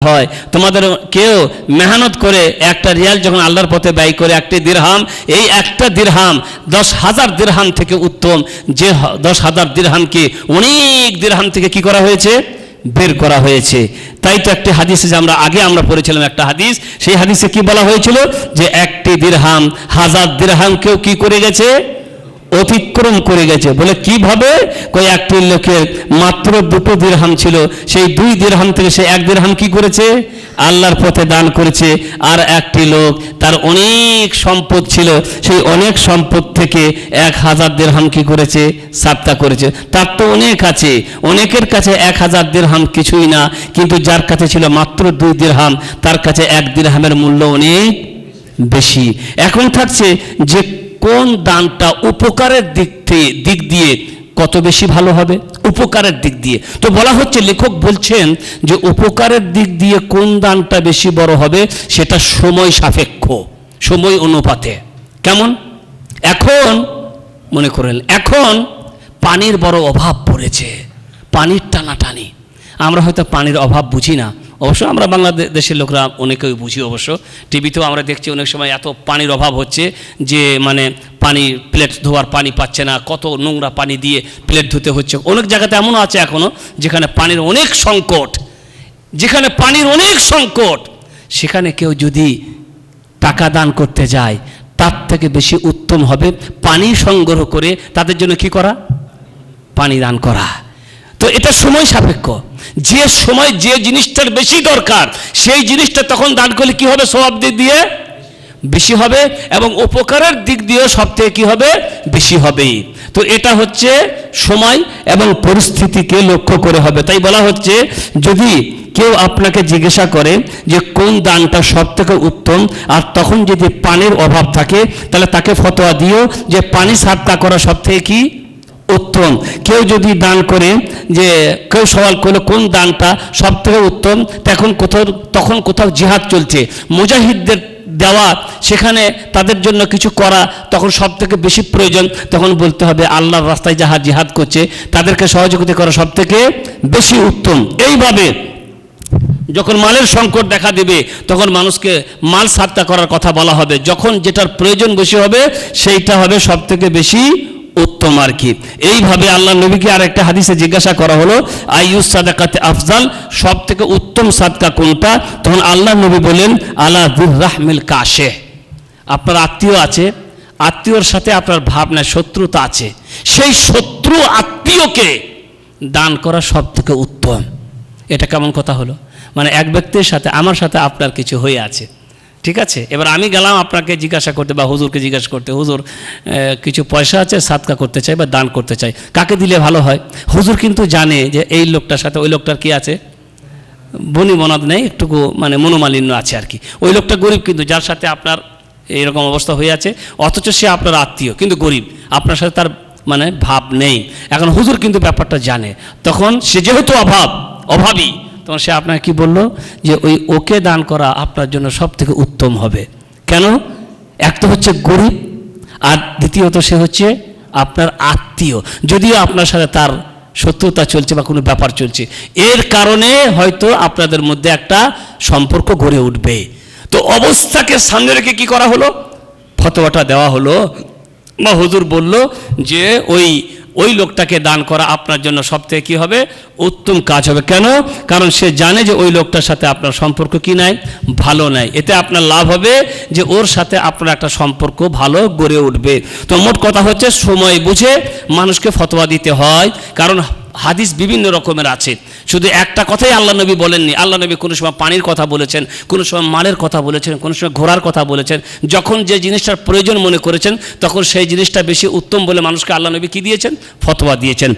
হয় তোমাদের কেউ মেহনত করে একটা রিয়াল যখন আল্লাহর পথে ব্যয় করে একটি দিরহাম, এই একটা দিরহাম 10,000 দিরহাম থেকে উত্তম, যে 10,000 দিরহামকে অনেক দিরহাম থেকে কি করা হয়েছে, বের করা হয়েছে। তাই তো একটি হাদিসে যে আমরা পড়েছিলাম একটা হাদিস, সেই হাদিসে কি বলা হয়েছিল যে একটি দিরহাম 1000 দিরহামকেও কি করে গেছে, অতিক্রম করে গেছে। বলে কিভাবে? কই একটি লোকের মাত্র 2 দিরহাম ছিল, সেই 2 দিরহাম থেকে সে 1 দিরহাম কি করেছে, আল্লাহর পথে দান করেছে। আর একটি লোক তার অনেক সম্পদ ছিল, সেই অনেক সম্পদ থেকে 1000 দিরহাম কি করেছে, সাদকা করেছে। তার তো অনেক আছে, অনেকের কাছে 1000 দিরহাম কিছুই না, কিন্তু যার কাছে ছিল মাত্র 2 দিরহাম, তার কাছে 1 দিরহামের মূল্য অনেক বেশি। এখন থাকছে যে কোন দানটা উপকারের দিক দিয়ে কত বেশি ভালো হবে, উপকারের দিক দিয়ে। তো বলা হচ্ছে, লেখক বলছেন যে উপকারের দিক দিয়ে কোন দানটা বেশি বড় হবে সেটা সময় সাপেক্ষ, সময় অনুপাতে। কেমন? এখন মনে করেন এখন পানির বড় অভাব পড়েছে, পানির টানাটানি। আমরা হয়তো পানির অভাব বুঝি না, অবশ্য আমরা বাংলাদেশের লোকরা অনেকেই বুঝি। অবশ্য টিভিতেও আমরা দেখছি অনেক সময় এত পানির অভাব হচ্ছে যে মানে পানি, প্লেট ধোয়ার পানি পাচ্ছে না, কত নোংরা পানি দিয়ে প্লেট ধুতে হচ্ছে। অনেক জায়গাতে এমনও আছে এখনও যেখানে পানির অনেক সংকট, যেখানে পানির অনেক সংকট, সেখানে কেউ যদি টাকা দান করতে যায় তার থেকে বেশি উত্তম হবে পানি সংগ্রহ করে তাদের জন্য কি করা, পানি দান করা। তো এটা সময় সাপেক্ষ, যে সময় যে জিনিসটার বেশি দরকার সেই জিনিসটা তখন দান করলে কি হবে, সওয়াব দিক দিয়ে বেশি হবে এবং উপকারের দিক দিয়েও সব থেকে কি হবে, বেশি হবে। তো এটা হচ্ছে সময় এবং পরিস্থিতিকে লক্ষ্য করে হবে। তাই বলা হচ্ছে, যদি কেউ আপনাকে জিজ্ঞাসা করে যে কোন দানটা সব থেকে উত্তম, আর তখন যদি পানির অভাব থাকে তাহলে তাকে ফতোয়া দিও যে পানি সাদকা করা সব থেকে কি উত্তম। কেউ যদি দান করে, যে কেউ সওয়াল করলো কোন দানটা সব থেকে উত্তম, তখন কোথাও জিহাদ চলছে, মুজাহিদদের দেওয়া, সেখানে তাদের জন্য কিছু করা তখন সব থেকে বেশি প্রয়োজন, তখন বলতে হবে আল্লাহর রাস্তায় যারা জিহাদ করছে তাদেরকে সহযোগিতা করা সব থেকে বেশি উত্তম। এইভাবে যখন মালের সংকট দেখা দেবে তখন মানুষকে মাল সাদকা করার কথা বলা হবে, যখন যেটার প্রয়োজন বেশি হবে সেইটা হবে সব থেকে বেশি উত্তম আর কি। এইভাবে আল্লাহ নবীকে আর একটা হাদিসে জিজ্ঞাসা করা হলো, আইয়ুস সাদাকাতে আফজাল, সব থেকে উত্তম সাদকা কোনটা? তখন আল্লাহ নবী বলেন, আলা যুর রাহমিল কাশে, আপনার আত্মীয় আছে, আত্মীয়র সাথে আপনার ভাবনা শত্রুতা আছে, সেই শত্রু আত্মীয়কে দান করা সব থেকে উত্তম। এটা কেমন কথা হলো? মানে এক ব্যক্তির সাথে, আমার সাথে আপনার কিছু হয়ে আছে, ঠিক আছে, এবার আমি গেলাম আপনাকে জিজ্ঞাসা করতে বা হুজুরকে জিজ্ঞাসা করতে, হুজুর কিছু পয়সা আছে, সাদকা করতে চাই বা দান করতে চাই, কাকে দিলে ভালো হয়? হুজুর কিন্তু জানে যে এই লোকটার সাথে ওই লোকটার কি আছে, বনি মনাদ নেই, একটুকু মানে মনোমালিন্য আছে আর কি। ওই লোকটা গরিব, কিন্তু যার সাথে আপনার এইরকম অবস্থা হয়ে আছে, অথচ সে আপনার আত্মীয় কিন্তু গরিব, আপনার সাথে তার মানে ভাব নেই। এখন হুজুর কিন্তু ব্যাপারটা জানে, তখন সে যেহেতু অভাবী, তখন সে আপনাকে কি বললো যে ওকে দান করা আপনার জন্য সব থেকে উত্তম হবে। কেন? এক তো হচ্ছে গরিব, আর দ্বিতীয়ত সে হচ্ছে আপনার আত্মীয়, যদিও আপনার সাথে তার শত্রুতা চলছে বা কোনো ব্যাপার চলছে, এর কারণে হয়তো আপনাদের মধ্যে একটা সম্পর্ক গড়ে উঠবে। তো অবস্থাকে সামনে রেখে কি করা হলো, ফতোয়াটা দেওয়া হলো, বা হুজুর বলল যে ওই লোকটাকে দান করা আপনার জন্য সব থেকে কী হবে, উত্তম কাজ হবে। কেন? কারণ সে জানে যে ওই লোকটার সাথে আপনার সম্পর্ক কি নাই, ভালো নাই। এতে আপনার লাভ হবে যে ওর সাথে আপনার একটা সম্পর্ক ভালো গড়ে উঠবে। তো মোট কথা হচ্ছে, সময় বুঝে মানুষকে ফতোয়া দিতে হয়, কারণ হাদিস বিভিন্ন রকমের আছে, শুধু একটা কথাই আল্লাহ নবী বলেননি। আল্লাহ নবী কোনো সময় পানির কথা বলেছেন, কোনো সময় মালের কথা বলেছেন, কোনো সময় ঘোড়ার কথা বলেছেন। যখন যে জিনিসটার প্রয়োজন মনে করেছেন তখন সেই জিনিসটা বেশি উত্তম বলে মানুষকে আল্লাহ নবী কি দিয়েছেন, ফতোয়া দিয়েছেন।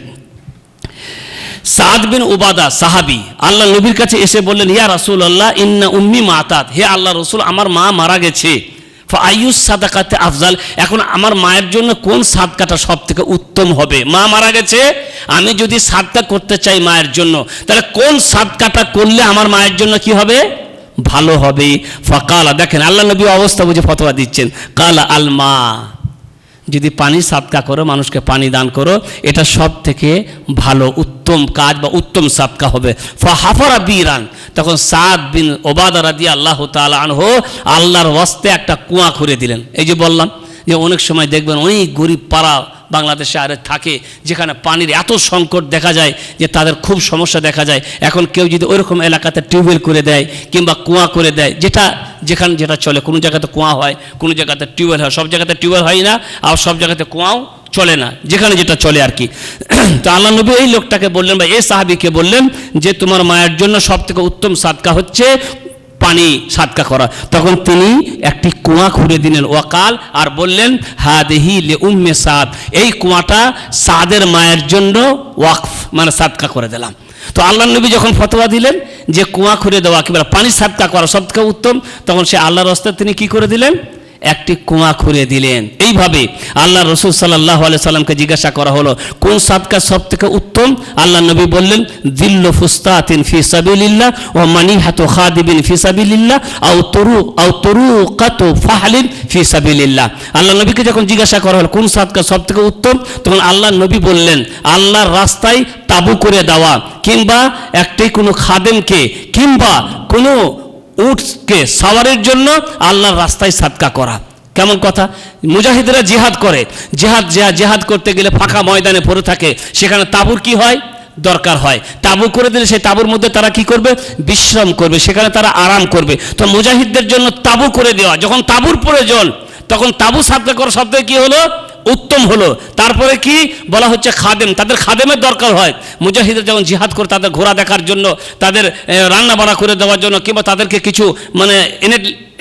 সাদ বিন উবাদা সাহাবী আল্লাহ নবীর কাছে এসে বললেন, ইয়া রাসূলুল্লাহ ইন্না উম্মি মাতাত, হে আল্লাহ রসুল, আমার মা মারা গেছে, আইয়ুস সাদাকাতে আফজাল, এখন আমার মায়ের জন্য কোন সাদকাটা সব থেকে উত্তম হবে? মা মারা গেছে, আমি যদি সাদকা করতে চাই মায়ের জন্য, তাহলে কোন সাদকাটা করলে আমার মায়ের জন্য কি হবে, ভালো হবে? ফাকালা, দেখেন আল্লাহ নবী অবস্থা বুঝে ফতোয়া দিচ্ছেন, কালা আল মা, যদি পানি সাদকা করো, মানুষকে পানি দান করো, এটা সব থেকে ভালো উত্তম কাজ বা উত্তম সাদকা হবে। ফাহাফারা বিরান, তখন সাদ বিন ওবাদা রাদিয়াল্লাহু তাআলা আনহু আল্লাহর ওয়াস্তে একটা কুয়া খুঁড়ে দিলেন। এই যে বললাম যে অনেক সময় দেখবেন অনেক গরিব পাড়া বাংলাদেশে আরে থাকে, যেখানে পানির এত সংকট দেখা যায় যে তাদের খুব সমস্যা দেখা যায়। এখন কেউ যদি ওইরকম এলাকাতে টিউবওয়েল করে দেয় কিংবা কুয়া করে দেয়, যেখানে যেটা চলে, কোনো জায়গাতে কুয়া হয়, কোনো জায়গাতে টিউবওয়েল হয়, সব জায়গাতে টিউবওয়েল হয় না, আর সব জায়গাতে কুয়াও চলে না, যেখানে যেটা চলে আর কি। তো আল্লাহ নবী এই লোকটাকে বললেন বা এই সাহাবীকে বললেন যে তোমার মায়ের জন্য সব থেকে উত্তম সাদকা হচ্ছে পানি সাদকা করা। তখন তিনি একটি কুয়া খুঁড়ে দিলেন ওয়াকাল, আর বললেন হাদিহি লি উম্মে সাদ, এই কুয়াটা সাদের মায়ের জন্য ওয়াকফ, মানে সাদকা করে দিলাম। তো আল্লাহ নবী যখন ফতোয়া দিলেন যে কুয়া খুঁড়ে দেওয়া কিংবা পানি সাদকা করা সব থেকে উত্তম, তখন সে আল্লাহর রাস্তায় তিনি কি করে দিলেন, একটি কুয়া খুঁড়ে দিলেন। এইভাবে আল্লাহ রসুল সাল্লাল্লাহু আলাইহি সাল্লামকে জিজ্ঞাসা করা হলো কোন সাদকা সব থেকে উত্তম, আল্লাহ নবী বললেন দিল্লু ফুস্তাতিন ফি সাবিলিল্লাহ ওয়া মানিহাতু খাদিবিন ফি সাবিলিল্লাহ আও তুরুকাতু ফাহলিন ফি সাবিলিল্লাহ। আল্লাহ নবীকে যখন জিজ্ঞাসা করা হলো কোন সাদকা সব থেকে উত্তম, তখন আল্লাহ নবী বললেন আল্লাহর রাস্তায় তাবু করে দেওয়া কিংবা একটি কোনো খাদেমকে কিংবা কোনো উটকে সাওয়ারের জন্য আল্লাহর রাস্তায় সাদকা করা। কেমন কথা, মুজাহিদরা জিহাদ করে, জিহাদ করতে গেলে ফাঁকা ময়দানে পড়ে থাকে, সেখানে তাবুর কি হয়, দরকার হয়। তাবু করে দিলে সেই তাবুর মধ্যে তারা কি করবে, বিশ্রাম করবে, সেখানে তারা আরাম করবে। তো মুজাহিদদের জন্য তাবু করে দেওয়া, যখন তাবুর প্রয়োজন তখন তাবু সাদকা করা সব থেকে কি হলো, উত্তম হলো। তারপরে কি বলা হচ্ছে, খাদেম, তাদের খাদেমের দরকার হয়। মুজাহিদরা যখন জিহাদ করে তাদের ঘোরা দেখার জন্য, তাদের রান্না বাড়া করে দেওয়ার জন্য কিংবা তাদেরকে কিছু মানে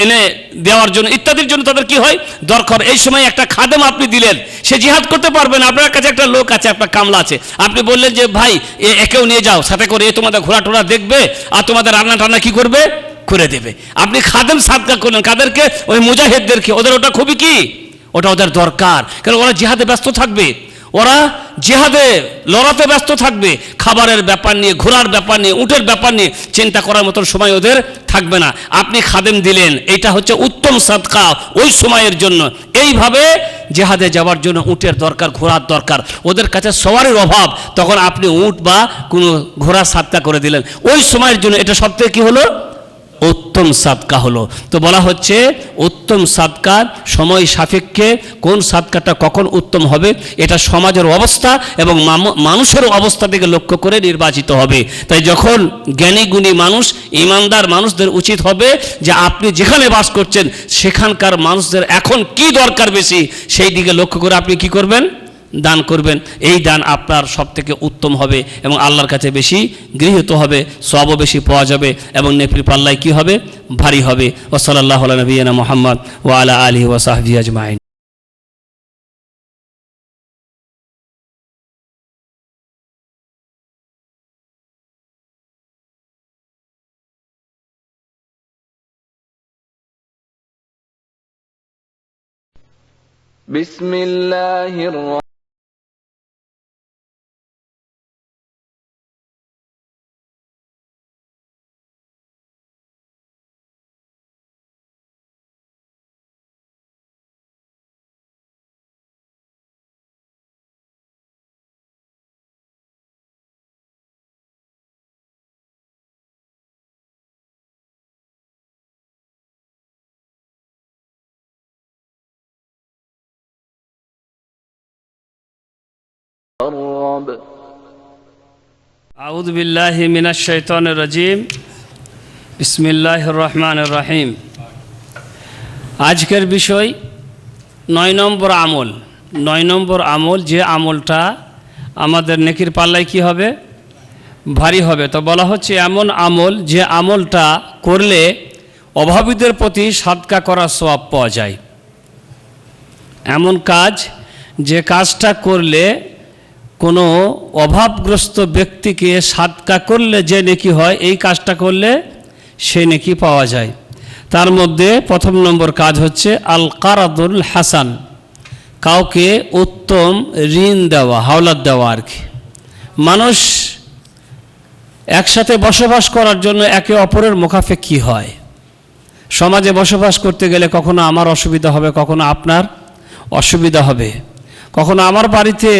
এনে দেওয়ার জন্য ইত্যাদির জন্য তাদের কি হয়, দরকার। এই সময় একটা খাদেম আপনি দিলেন, সে জিহাদ করতে পারবে না, আপনার কাছে একটা লোক আছে, আপনার কামলা আছে, আপনি বললেন যে ভাই একেও নিয়ে যাও সাথে করে, এ তোমাদের ঘোরা টোরা দেখবে আর তোমাদের রান্না টান্না কি করবে, করে দেবে। আপনি খাদেম সাদকা করলেন কাদেরকে, ওই মুজাহিদদেরকে, ওদের ওটা খুবই কি, ওটা ওদের দরকার, কারণ ওরা জিহাদে ব্যস্ত থাকবে, ওরা জিহাদে লড়াতে ব্যস্ত থাকবে, খাবারের ব্যাপার নিয়ে, ঘোরার ব্যাপার নিয়ে, উটের ব্যাপার নিয়ে চিন্তা করার মতন সময় ওদের থাকবে না। আপনি খাদেম দিলেন, এটা হচ্ছে উত্তম সাদকা ওই সময়ের জন্য। এইভাবে জিহাদে যাওয়ার জন্য উটের দরকার, ঘোড়ার দরকার, ওদের কাছে সওয়ারির অভাব, তখন আপনি উট বা কোনো ঘোড়া সাদকা করে দিলেন ওই সময়ের জন্য, এটা সবথেকে কি হলো, উত্তম সাদকা হলো। তো বলা হচ্ছে উত্তম সাদকার সময় সাপেক্ষে কোন সাদকাটা কখন উত্তম হবে, এটা সমাজের অবস্থা এবং মানুষের অবস্থা থেকে লক্ষ্য করে নির্বাচিত হবে। তাই যখন জ্ঞানী গুণী মানুষ, ইমানদার মানুষদের উচিত হবে যে আপনি যেখানে বাস করছেন সেখানকার মানুষদের এখন কি দরকার বেশি, সেই দিকে লক্ষ্য করে আপনি কি করবেন, দান করবেন। এই দান আপনার সব থেকে উত্তম হবে এবং আল্লাহর কাছে বেশি গৃহীত হবে, সওয়াবও বেশি পাওয়া যাবে এবং নেকির পাল্লায় কি হবে, ভারী হবে। ওয়া সাল্লাল্লাহু আলা নবিয়িনা মুহাম্মদ ওয়া আলা আলিহি ওয়া সাহবিহি আজমাইন। বিসমিল্লাহির রব। আউযু বিল্লাহি মিনাশ শাইতানির রাজিম। বিসমিল্লাহির রহমানির রহিম। আজকের বিষয় 9 নম্বর আমল। 9 নম্বর আমল, যে আমলটা আমাদের নেকির পাল্লায় কি হবে, ভারী হবে। তো বলা হচ্ছে এমন আমল যে আমলটা করলে অভাবীদের প্রতি সাদকা করার সওয়াব পাওয়া যায়। এমন কাজ যে কাজটা করলে কোনো অভাবগ্রস্ত ব্যক্তিকে সাদকা করলে যে নেকি হয়, এই কাজটা করলে সে নেকি পাওয়া যায়। তার মধ্যে প্রথম নম্বর কাজ হচ্ছে আল কারাদুল হাসান, কাউকে উত্তম ঋণ দেওয়া, হাওলাত দেওয়া আর কি। মানুষ একসাথে বসবাস করার জন্য একে অপরের মুখাপেক্ষী হয়। সমাজে বসবাস করতে গেলে কখনো আমার অসুবিধা হবে, কখনো আপনার অসুবিধা হবে। কখনো আমার বাড়িতে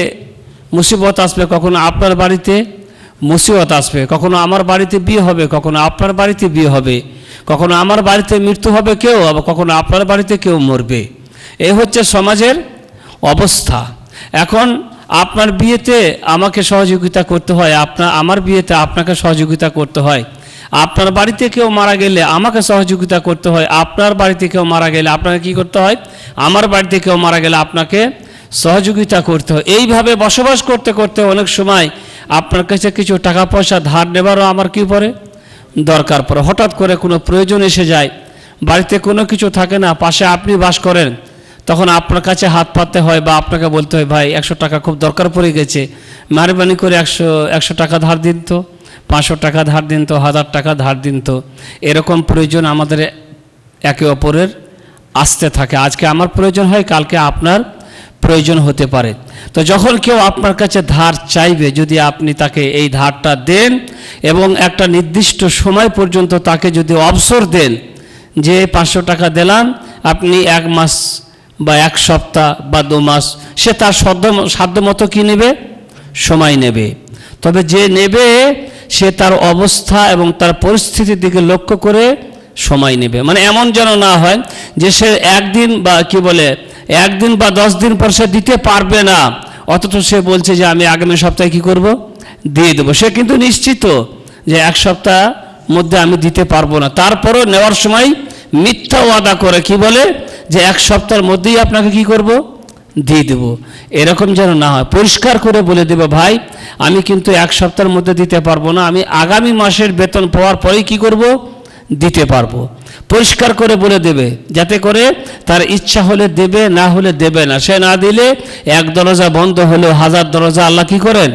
মুসিবত আসবে, কখনো আপনার বাড়িতে মুসিবত আসবে, কখনো আমার বাড়িতে বিয়ে হবে, কখনো আপনার বাড়িতে বিয়ে হবে, কখনো আমার বাড়িতে মৃত্যু হবে কেউ, আবার কখনো আপনার বাড়িতে কেউ মরবে। এই হচ্ছে সমাজের অবস্থা। এখন আপনার বিয়েতে আমাকে সহযোগিতা করতে হয়, আমার বিয়েতে আপনাকে সহযোগিতা করতে হয়। আপনার বাড়িতে কেউ মারা গেলে আমাকে সহযোগিতা করতে হয়, আপনার বাড়িতে কেউ মারা গেলে আপনাকে কি করতে হয়, আমার বাড়িতে কেউ মারা গেলে আপনাকে সহযোগিতা করতে হয়। এইভাবে বসবাস করতে করতে অনেক সময় আপনার কাছে কিছু টাকা পয়সা ধার নেবারও আমার কি পড়ে, দরকার পড়ে। হঠাৎ করে কোনো প্রয়োজন এসে যায়, বাড়িতে কোনো কিছু থাকে না, পাশে আপনি বাস করেন, তখন আপনার কাছে হাত পাততে হয় বা আপনাকে বলতে হয়, ভাই 100 টাকা খুব দরকার পড়ে গেছে, মেহরবানি করে 100 টাকা ধার দিন তো, 500 টাকা ধার দিন তো, 1000 টাকা ধার দিন তো। এরকম প্রয়োজন আমাদের একে অপরের আসতে থাকে। আজকে আমার প্রয়োজন হয়, কালকে আপনার প্রয়োজন হতে পারে। তো যখন কেউ আপনার কাছে ধার চাইবে, যদি আপনি তাকে এই ধারটা দেন এবং একটা নির্দিষ্ট সময় পর্যন্ত তাকে যদি অবসর দেন, যে 500 টাকা দিলাম, আপনি 1 মাস বা 1 সপ্তাহ বা 2 মাস, সে তার সাধ্য মতো কী নেবে, সময় নেবে। তবে যে নেবে সে তার অবস্থা এবং তার পরিস্থিতির দিকে লক্ষ্য করে সময় নেবে। মানে এমন যেন না হয় যে সে একদিন বা কি বলে 1 দিন বা 10 দিন পর সে দিতে পারবে না, অথচ সে বলছে যে আমি আগামী সপ্তাহে কি করব, দিয়ে দেবো। সে কিন্তু নিশ্চিত যে 1 সপ্তাহ মধ্যে আমি দিতে পারবো না, তারপরও নেওয়ার সময় মিথ্যা ওয়াদা করে কি বলে যে 1 সপ্তাহের মধ্যেই আপনাকে কি করব, দিয়ে দেবো। এরকম যেন না হয়, পরিষ্কার করে বলে দেবো, ভাই আমি কিন্তু 1 সপ্তাহের মধ্যে দিতে পারবো না, আমি আগামী মাসের বেতন পাওয়ার পরেই কি করব, দিতে পারবো। পরিষ্কার করে বলে দেবে, যাতে করে তার ইচ্ছা হলে দেবে, না হলে দেবে না। সে না দিলে 1 দরজা বন্ধ হলেও 1000 দরজা আল্লাহ কি করেন,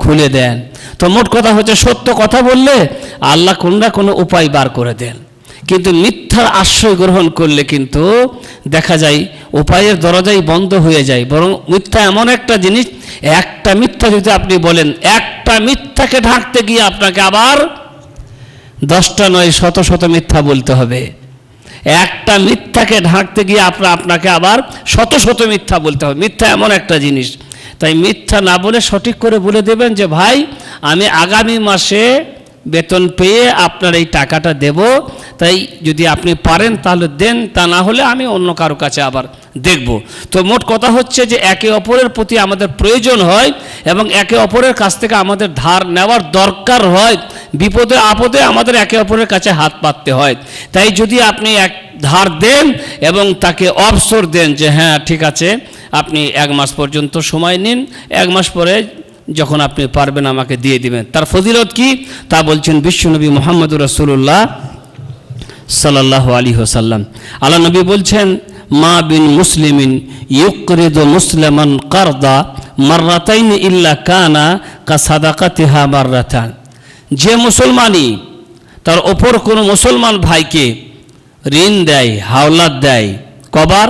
খুলে দেন। তো মোট কথা হচ্ছে, সত্য কথা বললে আল্লাহ কোনো না কোনো উপায় বার করে দেন, কিন্তু মিথ্যার আশ্রয় গ্রহণ করলে কিন্তু দেখা যায় উপায়ের দরজাই বন্ধ হয়ে যায়। বরং মিথ্যা এমন একটা জিনিস, একটা মিথ্যা যদি আপনি বলেন, একটা মিথ্যাকে ঢাকতে গিয়ে আপনাকে আবার 10টা নয় 100 মিথ্যা বলতে হবে। একটা মিথ্যাকে ঢাকতে গিয়ে আপনাকে আবার 100 মিথ্যা বলতে হবে। মিথ্যা এমন একটা জিনিস, তাই মিথ্যা না বলে সঠিক করে বলে দেবেন যে ভাই আমি আগামী মাসে বেতন পেয়ে আপনার এই টাকাটা দেব, তাই যদি আপনি পারেন তাহলে দেন, তা না হলে আমি অন্য কারো কাছে আবার দেখব। তো মোট কথা হচ্ছে যে একে অপরের প্রতি আমাদের প্রয়োজন হয় এবং একে অপরের কাছ থেকে আমাদের ধার নেওয়ার দরকার হয়। বিপদে আপদে আমাদের একে অপরের কাছে হাত পাততে হয়। তাই যদি আপনি ধার দেন এবং তাকে অবসর দেন যে হ্যাঁ ঠিক আছে আপনি 1 মাস পর্যন্ত সময় নিন, 1 মাস পরে যখন আপনি পারবেন আমাকে দিয়ে দিবেন। তার ফজিলত কি তা বলছেন বিশ্বনবী মুহাম্মদুর রাসূলুল্লাহ সাল্লাল্লাহু আলাইহি ওয়াসাল্লাম। আল্লাহ নবী বলছেন, মা বিন মুসলিমিন ইউকরিদু মুসলিমান কারদা মাররাতাইন ইল্লা কানা কাসাদাকাতিহা মাররাতান। যে মুসলমানই তার ওপর কোনো মুসলমান ভাইকে ঋণ দেয়, হাওলাত দেয়, কবার,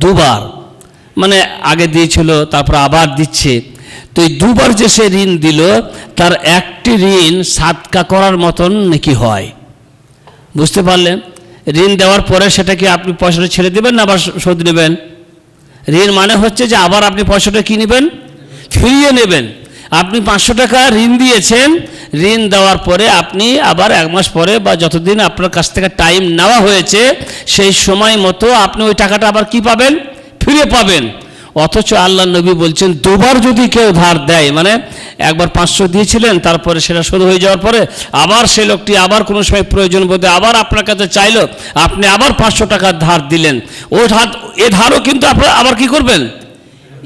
2 বার, মানে আগে দিয়েছিল তারপর আবার দিচ্ছে, তো এই 2 বার যে সে ঋণ দিল তার একটি ঋণ সাদকা করার মতন নাকি হয়। বুঝতে পারলেন? ঋণ দেওয়ার পরে সেটা কি আপনি পয়সাটা ছেড়ে দেবেন না আবার শোধ নেবেন? ঋণ মানে হচ্ছে যে আবার আপনি পয়সাটা কি নেবেন, ফিরিয়ে নেবেন। আপনি 500 টাকা ঋণ দিয়েছেন, ঋণ দেওয়ার পরে আপনি আবার 1 মাস পরে বা যতদিন আপনার কাছ থেকে টাইম নেওয়া হয়েছে সেই সময় মতো আপনি ওই টাকাটা আবার কি পাবেন, ফিরে পাবেন। অথচ আল্লাহ নবী বলছেন 2 বার যদি কেউ ধার দেয়, মানে একবার 500 দিয়েছিলেন, তারপরে সেটা শোধ হয়ে যাওয়ার পরে আবার সে লোকটি আবার কোনো সময় প্রয়োজন বোধে আবার আপনার কাছে চাইলো, আপনি আবার 500 টাকা ধার দিলেন, এ ধারও কিন্তু আপনার আবার কি করবেন,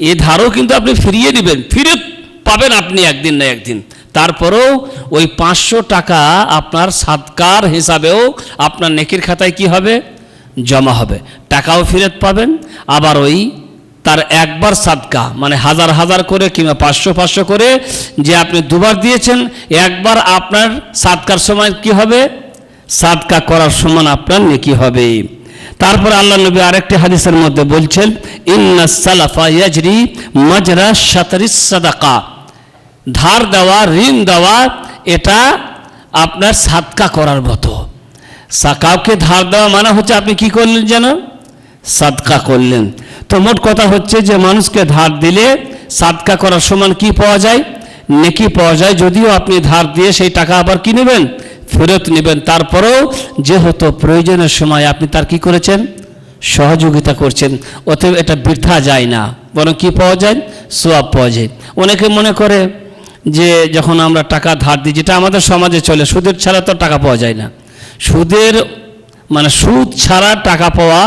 এ ধারও কিন্তু আপনি ফিরিয়ে নেবেন, ফিরে পাবেন আপনি একদিন না একদিন। তারপরেও ওই 500 টাকা আপনার সাদকার হিসাবেও আপনার নেকির খাতায় কি হবে, জমা হবে, টাকাও ফেরত পাবেন। আবার ওই তার একবার সাদকা মানে 1000 করে কিংবা 500 করে যে আপনি 2 বার দিয়েছেন, একবার আপনার সাদকার সময় কি হবে, সাদকা করার সমান আপনার নেকি হবে। তারপর আল্লাহ নবী আরেকটি হাদিসের মধ্যে বলছেন, ইন্নাস সালাফা ইয়াজরি মাজরা শাতরিস সাদাকা। ধার দেওয়া, ঋণ দেওয়া এটা আপনার সাদকা করার মতো। কাউকে ধার দেওয়া মানে হচ্ছে আপনি কি করলেন যেন, সাদকা করলেন। তো মোট কথা হচ্ছে যে মানুষকে ধার দিলে সাদকা করার সমান কি পাওয়া যায়? নেকি পাওয়া যায়। যদিও আপনি ধার দিয়ে সেই টাকা আবার কি নেবেন? ফেরত নেবেন। তারপরেও যেহেতু প্রয়োজনের সময় আপনি তার কি করেছেন? সহযোগিতা করছেন। অতএব এটা বৃথা যায় না, বরং কি পাওয়া যায়? সওয়াব পাওয়া যায়। অনেকে মনে করে যে যখন আমরা টাকা ধার দিই, যেটা আমাদের সমাজে চলে, সুদের ছাড়া তো টাকা পাওয়া যায় না। সুদের মানে সুদ ছাড়া টাকা পাওয়া,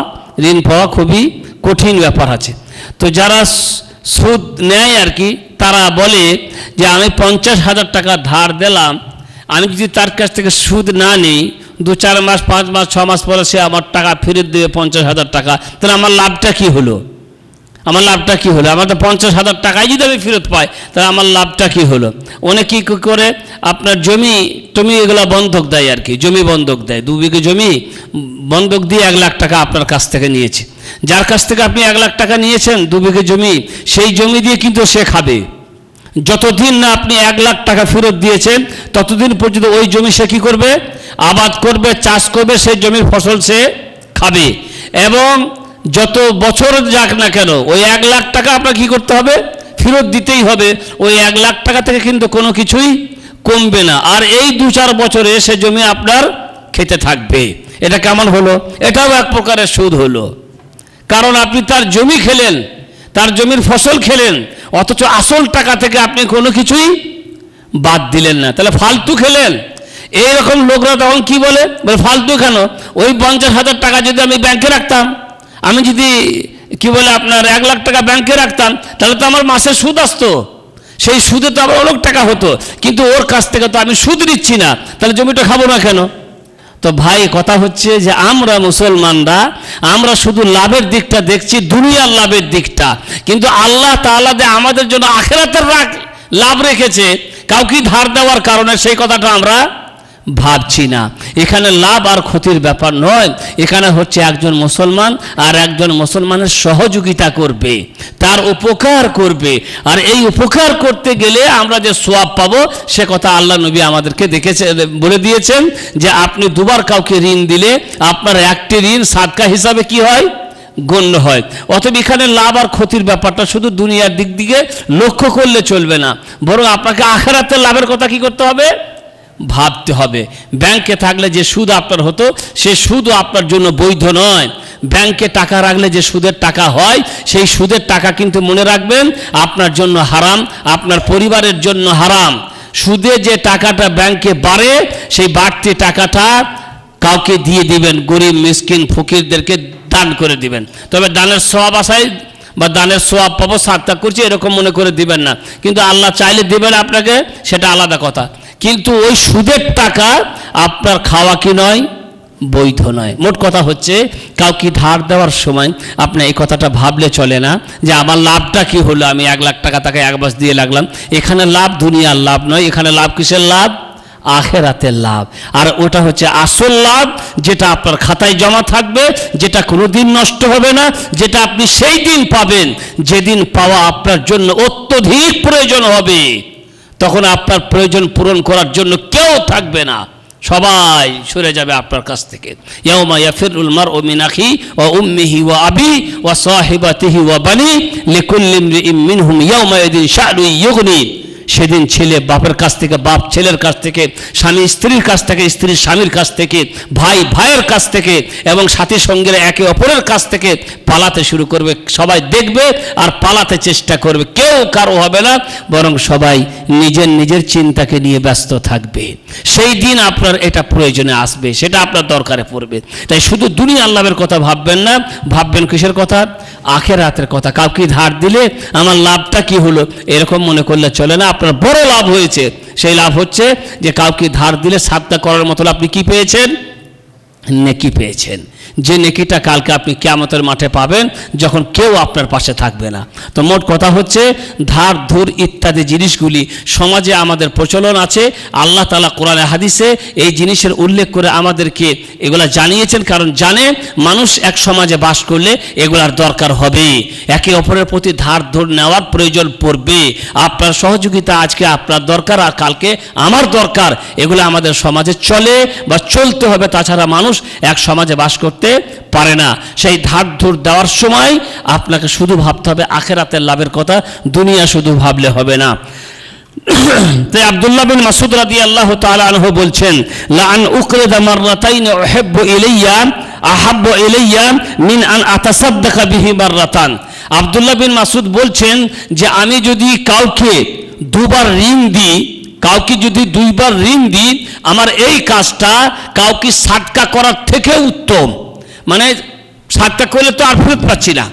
ঋণ পাওয়া খুবই কঠিন ব্যাপার আছে। তো যারা সুদ নেয় আর কি, তারা বলে যে আমি 50,000 টাকা ধার দিলাম, আমি যদি তার কাছ থেকে সুদ না নিই, 2-4 মাস 5 মাস 6 মাস পরে সে আমার টাকা ফেরত দেবে 50,000 টাকা, তাহলে আমার লাভটা কি হলো? আমার লাভটা কি হলো? আমার তো 50,000 টাকাই যদি আমি ফেরত পাই, তাহলে আমার লাভটা কি হলো? অনেকে কী করে আপনার জমি এগুলো বন্ধক দেয় আর কি, জমি বন্ধক দেয়। 2 বিঘে জমি বন্ধক দিয়ে 1 লাখ টাকা আপনার কাছ থেকে নিয়েছে। যার কাছ থেকে আপনি 1 লাখ টাকা নিয়েছেন 2 বিঘে জমি, সেই জমি দিয়ে কিন্তু সে খাবে। যতদিন না আপনি 1 লাখ টাকা ফেরত দিয়েছেন, ততদিন পর্যন্ত ওই জমি সে কী করবে? আবাদ করবে, চাষ করবে, সেই জমির ফসল সে খাবে। এবং যত বছর যাক না কেন, ওই 1 লাখ টাকা আপনার কী করতে হবে? ফেরত দিতেই হবে। ওই 1 লাখ টাকা থেকে কিন্তু কোনো কিছুই কমবে না। আর এই 2-4 বছরে সে জমি আপনার খেতে থাকবে। এটা কেমন হলো? এটাও এক প্রকারের সুদ হলো। কারণ আপনি তার জমি খেলেন, তার জমির ফসল খেলেন, অথচ আসল টাকা থেকে আপনি কোনো কিছুই বাদ দিলেন না, তাহলে ফালতু খেলেন। এইরকম লোকরা তখন কি বলে ফালতু কেন? ওই 50,000 টাকা যদি আমি ব্যাংকে রাখতাম, আমি যদি কি বলে আপনার 1 লাখ টাকা ব্যাংকে রাখতাম, তাহলে তো আমার মাসে সুদ আসতো, সেই সুদে তো আবার অনেক টাকা হতো। কিন্তু ওর কাছ থেকে তো আমি সুদ নিচ্ছি না, তাহলে জমিটা খাবো না কেন? তো ভাই, কথা হচ্ছে যে আমরা মুসলমানরা আমরা শুধু লাভের দিকটা দেখছি, দুনিয়ার লাভের দিকটা, কিন্তু আল্লাহ তাআলা যে আমাদের জন্য আখিরাতের লাভ রেখেছে কাউকে ধার দেওয়ার কারণে, সেই কথাটা আমরা ভাবছি না। এখানে লাভ আর ক্ষতির ব্যাপার নয়, এখানে হচ্ছে একজন মুসলমান আর একজন মুসলমানের সহযোগিতা করবে, তার উপকার করবে। আর এই উপকার করতে গেলে আমরা যে সওয়াব পাবো, সে কথা আল্লাহ নবী আমাদেরকে বলে দিয়েছেন যে আপনি 2 বার কাউকে ঋণ দিলে আপনার একটি ঋণ সাদকা হিসাবে কি হয়? গণ্য হয়। অতএব এখানে লাভ আর ক্ষতির ব্যাপারটা শুধু দুনিয়ার দিক দিকে লক্ষ্য করলে চলবে না, বরং আপনাকে আখিরাতের লাভের কথা কি করতে হবে? ভাবতে হবে। ব্যাংকে থাকলে যে সুদ আপনার হতো, সে সুদও আপনার জন্য বৈধ নয়। ব্যাংকে টাকা রাখলে যে সুদের টাকা হয়, সেই সুদের টাকা কিন্তু মনে রাখবেন আপনার জন্য হারাম, আপনার পরিবারের জন্য হারাম। সুদে যে টাকাটা ব্যাংকে বাড়ে, সেই বাড়তি টাকাটা কাউকে দিয়ে দিবেন, গরিব মিসকিন ফকিরদেরকে দান করে দিবেন। তবে দানের সওয়াব আসায় বা দানের সওয়াব পাবো, সাদকা করছি এরকম মনে করে দিবেন না। কিন্তু আল্লাহ চাইলে দিবেন আপনাকে, সেটা আলাদা কথা। কিন্তু ওই সুদের টাকা আপনার খাওয়া কি নয়? বৈধ নয়। মোট কথা হচ্ছে কাউকে ধার দেওয়ার সময় আপনি এই কথাটা ভাবলে চলে না যে আমার লাভটা কি হলো, আমি 1 লাখ টাকা তাকে 1 মাস দিয়ে লাগলাম। এখানে লাভ দুনিয়ার লাভ নয়, এখানে লাভ কিসের লাভ? আখিরাতের লাভ। আর ওটা হচ্ছে আসল লাভ, যেটা আপনার খাতায় জমা থাকবে, যেটা কোনোদিন নষ্ট হবে না, যেটা আপনি সেই দিন পাবেন যেদিন পাওয়া আপনার জন্য অত্যধিক প্রয়োজন হবে। তখন আপনার প্রয়োজন পূরণ করার জন্য কেউ থাকবে না, সবাই সরে যাবে আপনার কাছ থেকে। ইয়াউমা ইয়াফিরুল মারউ মিন আখি ওয়া উম্মিহি ওয়া আবি ওয়া সাহিবাতিহি ওয়া বানি লিকুল্লি ইমরিইম মিনহুম ইয়াউমা ইয়াদিন শা'নু ইউগনি। সেদিন ছেলে বাপের কাছ থেকে, বাপ ছেলের কাছ থেকে, স্বামী স্ত্রীর কাছ থেকে, স্ত্রী স্বামীর কাছ থেকে, ভাই ভাইয়ের কাছ থেকে এবং সাথী সঙ্গের একে অপরের কাছ থেকে পালাতে শুরু করবে। সবাই দেখবে আর পালাতে চেষ্টা করবে, কেউ কারো হবে না, বরং সবাই নিজের নিজের চিন্তাকে নিয়ে ব্যস্ত থাকবে। সেই দিন আপনার এটা প্রয়োজনে আসবে, সেটা আপনার দরকারে পড়বে। তাই শুধু দুনিয়া আল্লাহের কথা ভাববেন না, ভাববেন কিসের কথা? আখিরাতের কথা। কাউকে ধার দিলে আমার লাভটা কি হলো এরকম মনে করলে চলে না, আপনার বড় লাভ হয়েছে। সেই লাভ হচ্ছে যে কাউকে ধার দিলে সাদকা করার মতো আপনি কি পেয়েছেন? নেকি পেয়েছেন। যে নেকিটা কালকে আপনি কিয়ামতের মাঠে পাবেন, যখন কেউ আপনার পাশে থাকবে না। তো মোট কথা হচ্ছে ধার ধুর ইত্যাদি জিনিসগুলি সমাজে আমাদের প্রচলন আছে। আল্লাহ তাআলা কোরআনে হাদিসে এই জিনিসের উল্লেখ করে আমাদেরকে এগুলা জানিয়েছেন, কারণ জানে মানুষ এক সমাজে বাস করলে এগুলার দরকার হবে, একে অপরের প্রতি ধার ধুর নেওয়ার প্রয়োজন পড়বে। আপনার সহযোগিতা আজকে আপনার দরকার আর কালকে আমার দরকার, এগুলো আমাদের সমাজে চলে বা চলতে হবে। তাছাড়া মানুষ মানুষ এক সমাজে বাস করতে পারে না। সেই ধার ধুর দেওয়ার সময় আপনাকে শুধু ভাবতে হবে আখিরাতের লাভের কথা, দুনিয়া শুধু ভাবলে হবে না। তাই আব্দুল্লাহ বিন মাসউদ রাদিয়াল্লাহু তাআলা আনহু বলছেন, লা আন উকরিদা মাররাতাইন উহিব্বু ইলাইয়া আহাব্বু ইলাইয়া মিন আন আতাসাদ্দাকা বিহি মাররাতান। আব্দুল্লাহ বিন মাসউদ বলছেন যে আমি যদি কাউকে দুবার ঋণ দিই, কাউকে যদি দুইবার ঋণ দিই, আমার এই কাজটা কাউকে সাদকা করার থেকে উত্তম। মানে সাদকা করলে তো আর ফেরত পাচ্ছি না,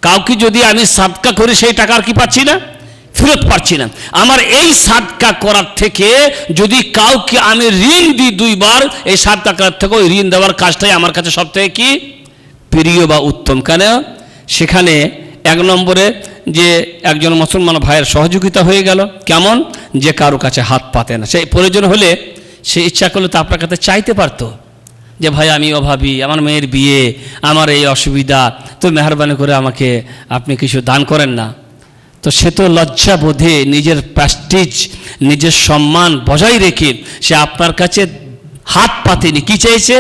কাউকে যদি আমি সাদকা করি সেই টাকা আর কি পাচ্ছি না, ফেরত পাচ্ছি না। আমার এই সাদকা করার থেকে যদি কাউকে আমি ঋণ দিই দুইবার, এই সাদকা করার থেকে ওই ঋণ দেওয়ার কাজটাই আমার কাছে সব থেকে কি প্রিয় বা উত্তম। কেন? সেখানে এক নম্বরে যে একজন মুসলমান ভাইয়ের সহযোগিতা হয়ে গেল, কেমন? যে কারো কাছে হাত পাতে না, সেই প্রয়োজন হলে সে ইচ্ছা করলে তো আপনার কাছে চাইতে পারতো যে ভাই আমি অভাবী, আমার মেয়ের বিয়ে, আমার এই অসুবিধা, তো মেহরবানি করে আমাকে আপনি কিছু দান করেন না। তো সে তো লজ্জা বোধে নিজের প্রেস্টিজ, নিজের সম্মান বজায় রেখে সে আপনার কাছে হাত পাতেনি, কি চেয়েছে?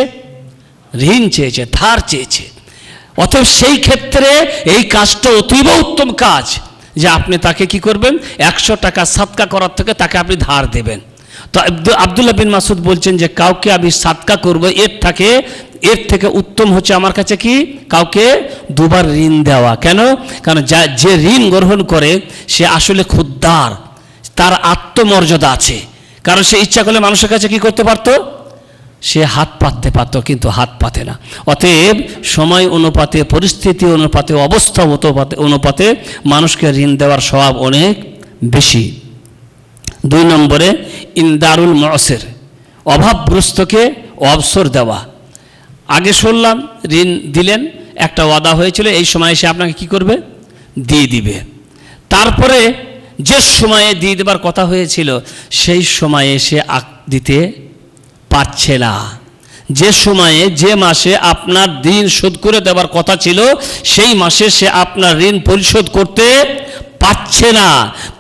ঋণ চেয়েছে, ধার চেয়েছে। অতএব সেই ক্ষেত্রে এই কাজটা অতীব উত্তম কাজ যে আপনি তাকে কি করবেন, 100 টাকা সাদকা করার থেকে তাকে আপনি ধার দেবেন। তো আব্দুল্লাহ বিন মাসউদ বলছেন যে কাউকে আমি সাদকা করব, এর থেকে উত্তম হচ্ছে আমার কাছে কি কাউকে দুবার ঋণ দেওয়া। কেন? কারণ যে ঋণ গ্রহণ করে সে আসলে ক্ষুদ্দার, তার আত্মমর্যাদা আছে। কারণ সে ইচ্ছা করলে মানুষের কাছে কি করতে পারতো, সে হাত পাততে পারত, কিন্তু হাত পাতে না। অতএব সময় অনুপাতে, পরিস্থিতি অনুপাতে, অবস্থা অনুপাতে মানুষকে ঋণ দেওয়ার স্বভাব অনেক বেশি। 2 নম্বরে ইনদারুল মুসির, অভাবগ্রস্তকে অবসর দেওয়া। আগে শুনলাম ঋণ দিলেন, একটা ওয়াদা হয়েছিল এই সময় সে আপনাকে কি করবে, দিয়ে দিবে। তারপরে যে সময়ে দিয়ে দেবার কথা হয়েছিল সেই সময়ে সে দিতে পারছে না। যে সময়ে, যে মাসে আপনার ঋণ শোধ করে দেওয়ার কথা ছিল সেই মাসে সে আপনার ঋণ পরিশোধ করতে পারছে না।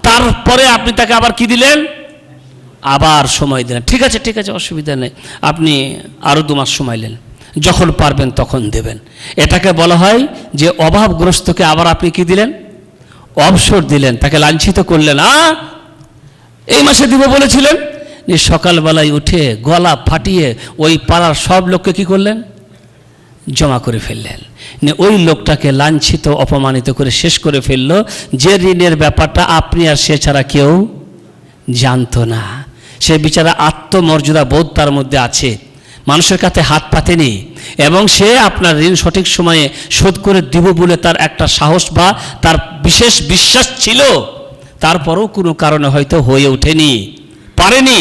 তারপরে আপনি তাকে আবার কি দিলেন, আবার সময় দিলেন। ঠিক আছে, ঠিক আছে, অসুবিধা নেই, আপনি আরও 2 মাস সময় নেন, যখন পারবেন তখন দেবেন। এটাকে বলা হয় যে অভাবগ্রস্তকে আবার আপনি কি দিলেন, অবসর দিলেন, তাকে লাঞ্ছিত করলেন। এই মাসে দিব বলেছিলেন, সকালবেলায় উঠে গলা ফাটিয়ে ওই পাড়ার সব লোককে কি করলেন, জমা করে ফেললেন। ওই লোকটাকে লাঞ্ছিত অপমানিত করে শেষ করে ফেললো, যে ঋণের ব্যাপারটা আপনি আর সে ছাড়া কেউ জানতো না। সে বিচারা আত্মমর্যাদা বোধ তার মধ্যে আছে, মানুষের কাছে হাত পাতেনি, এবং সে আপনার ঋণ সঠিক সময়ে শোধ করে দিব বলে তার একটা সাহস বা তার বিশেষ বিশ্বাস ছিল, তারপরও কোনো কারণে হয়তো হয়ে ওঠেনি, পারেনি।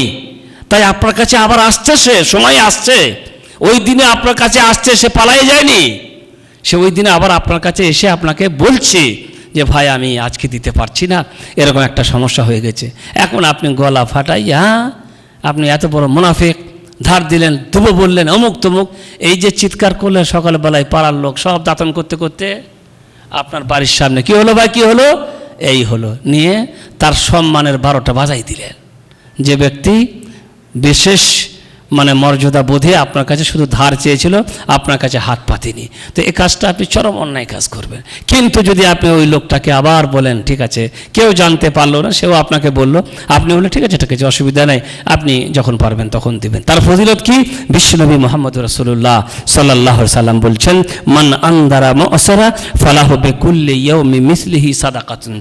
তাই আপনার কাছে আবার আসছে, সে সময় আসছে, ওই দিনে আপনার কাছে আসছে, সে পালায়ে যায়নি। সে ওই দিনে আবার আপনার কাছে এসে আপনাকে বলছে যে ভাই আমি আজকে দিতে পারছি না, এরকম একটা সমস্যা হয়ে গেছে। এখন আপনি গলা ফাটাইয়া আপনি এত বড় মুনাফিক, ধার দিলেন, দেবো বললেন, অমুক তমুক, এই যে চিৎকার করলেন সকালবেলায়, পাড়ার লোক সব দাতন করতে করতে আপনার বাড়ির সামনে কি হলো ভাই, কি হলো, এই হলো, নিয়ে তার সম্মানের 12টা বাজাই দিলেন। যে ব্যক্তি বিশেষ মর্যাদা বোধে আপনার কাছে শুধু ধার চেয়েছিল, আপনার কাছে হাত পাতেনি, তো এই কাজটা আপনি চরম অন্যায় কাজ করবেন। কিন্তু যদি আপনি ওই লোকটাকে আবার বলেন, ঠিক আছে, কেউ জানতে পারলো না, সেও আপনাকে বললো, আপনি বললেন ঠিক আছে, ঠিক আছে, অসুবিধা নাই, আপনি যখন পারবেন তখন দিবেন। তার ফজিলত কি? বিশ্বনবী মুহাম্মদ রাসূলুল্লাহ সাল্লাল্লাহু আলাইহি সাল্লাম বলছেন, মান আনদারা মুসরা ফালাহু বিকুল্লি ইয়াউমি মিসলিহি সাদাকাতুন।